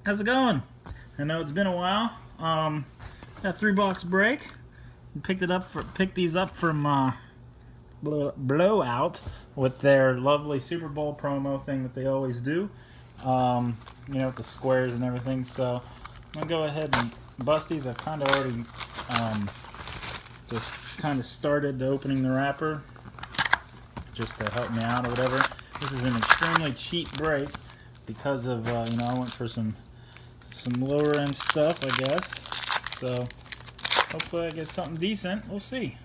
How's it going? I know it's been a while. Got a 3-box break. Picked these up from Blowout with their lovely Super Bowl promo thing that they always do. With the squares and everything. So I'm gonna go ahead and bust these. I've kind of already just kind of started opening the wrapper just to help me out or whatever. This is an extremely cheap break because of I went for some lower end stuff, I guess. So hopefully I get something decent. We'll see.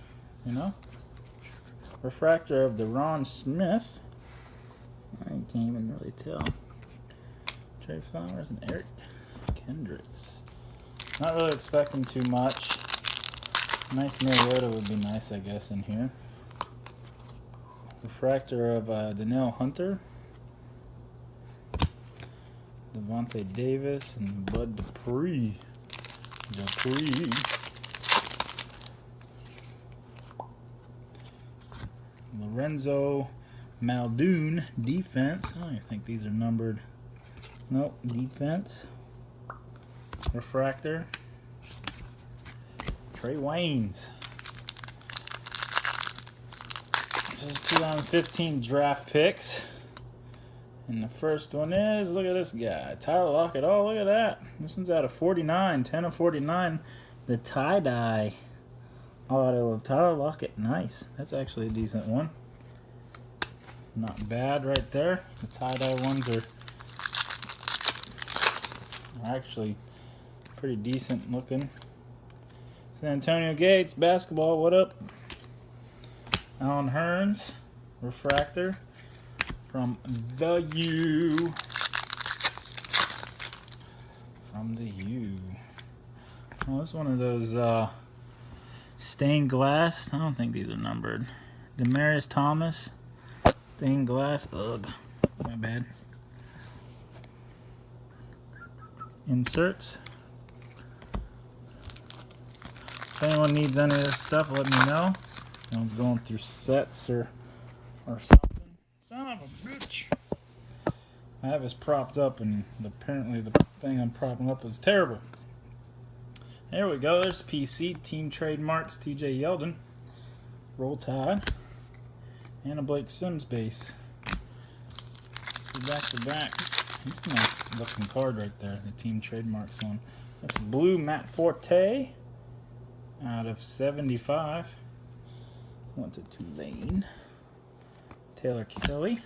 Refractor of the Ron Smith. I can't even really tell. Trey Flowers and Eric Kendricks. Not really expecting too much. Nice Mariota would be nice, I guess, in here. Refractor of Danielle Hunter. Devontae Davis and Bud Dupree. Lorenzo Muldoon, defense. I don't even think these are numbered. Nope, defense. Refractor. Trey Waynes. This is 2015 draft picks. And the first one is, look at this guy, Tyler Lockett. Oh, look at that. This one's out of 49, 10 of 49. The tie-dye auto of Tyler Lockett. Nice. That's actually a decent one. Not bad right there. The tie-dye ones are actually pretty decent looking. San Antonio Gates, basketball, what up? Alan Hearns, refractor from the U. Oh, this is one of those stained glass. I don't think these are numbered. Demarius Thomas, stained glass. Ugh, my bad. Inserts. If anyone needs any of this stuff, let me know. Someone's going through sets or something. Son of a bitch. I have this propped up, and apparently the thing I'm propping up is terrible. There we go. There's PC. Team Trademarks. TJ Yeldon. Roll Tide. And a Blake Sims base. So back to back. That's a nice looking card right there. The Team Trademarks one. That's blue Matt Forte. Out of 75. Went to Tulane. Taylor Kelly.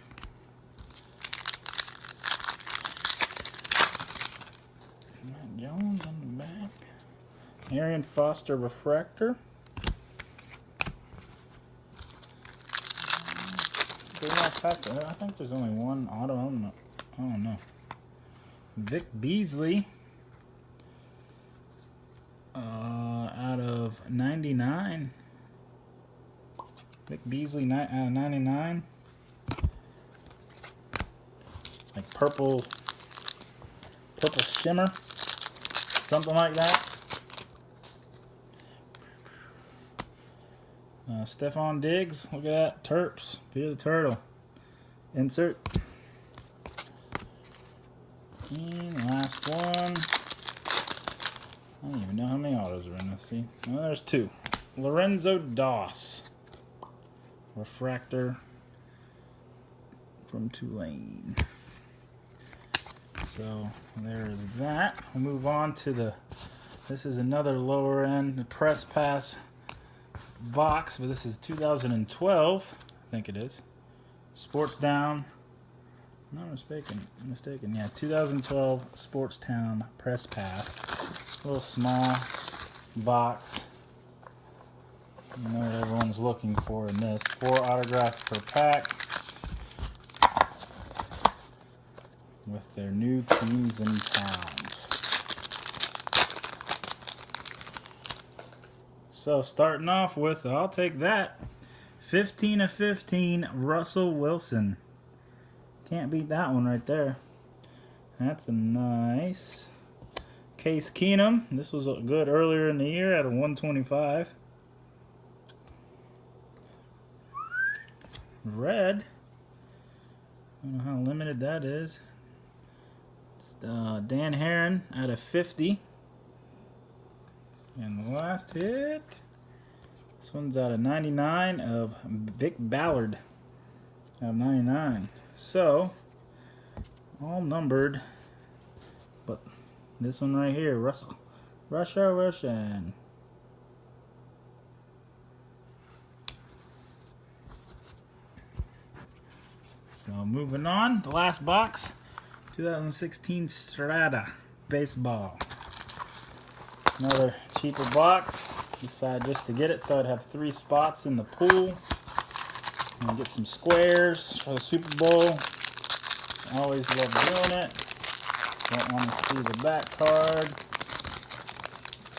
Matt Jones on the back. Arian Foster refractor. I think there's only one auto. I don't know. Vic Beasley. Out of 99. Vic Beasley out of 99. Like purple shimmer. Something like that. Stephon Diggs. Look at that. Terps. Via the Turtle. Insert. And last one. I don't even know how many autos are in this. See? Oh, there's two. Lorenzo Doss. Refractor from Tulane. So there's that. We'll move on to this is another lower end press pass box, but this is 2012. I think it is. Sports Down. I'm not mistaken. Yeah, 2012 Sports Town press pass. A little small box. You know what everyone's looking for in this. 4 autographs per pack. With their new teams and towns. So starting off with, I'll take that. 15 of 15, Russell Wilson. Can't beat that one right there. That's a nice. Case Keenum. This was good earlier in the year at a 125. Red. I don't know how limited that is. It's Dan Herron out of 50. And the last hit, this one's out of 99 of Vic Ballard out of 99. So, all numbered, but this one right here, Russell. Russian. So moving on, the last box, 2016 Strata Baseball. Another cheaper box. Decided just to get it so I'd have 3 spots in the pool. And get some squares for the Super Bowl. Always love doing it. Don't want to see the back card.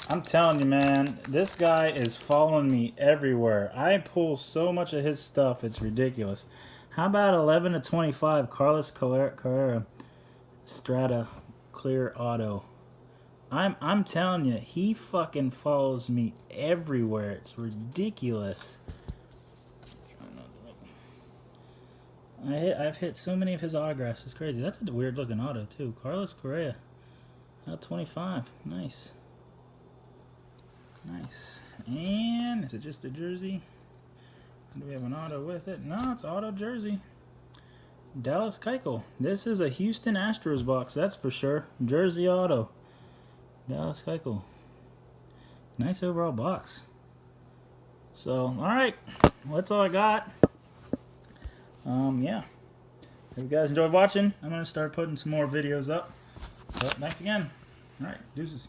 I'm telling you, man, this guy is following me everywhere. I pull so much of his stuff, it's ridiculous. How about 11 of 25, Carlos Carrera, Strata Clear Auto. I'm telling you, he fucking follows me everywhere. It's ridiculous. I've hit so many of his autographs. It's crazy. That's a weird looking auto too. Carlos Correa, out 25. Nice. Nice. And is it just a jersey? Do we have an auto with it? No, it's auto jersey. Dallas Keuchel. This is a Houston Astros box, that's for sure. Jersey auto. Dallas Keuchel. Nice overall box. So, alright. Well, that's all I got. Yeah. If you guys enjoyed watching, I'm going to start putting some more videos up. So, thanks again. Alright, deuces.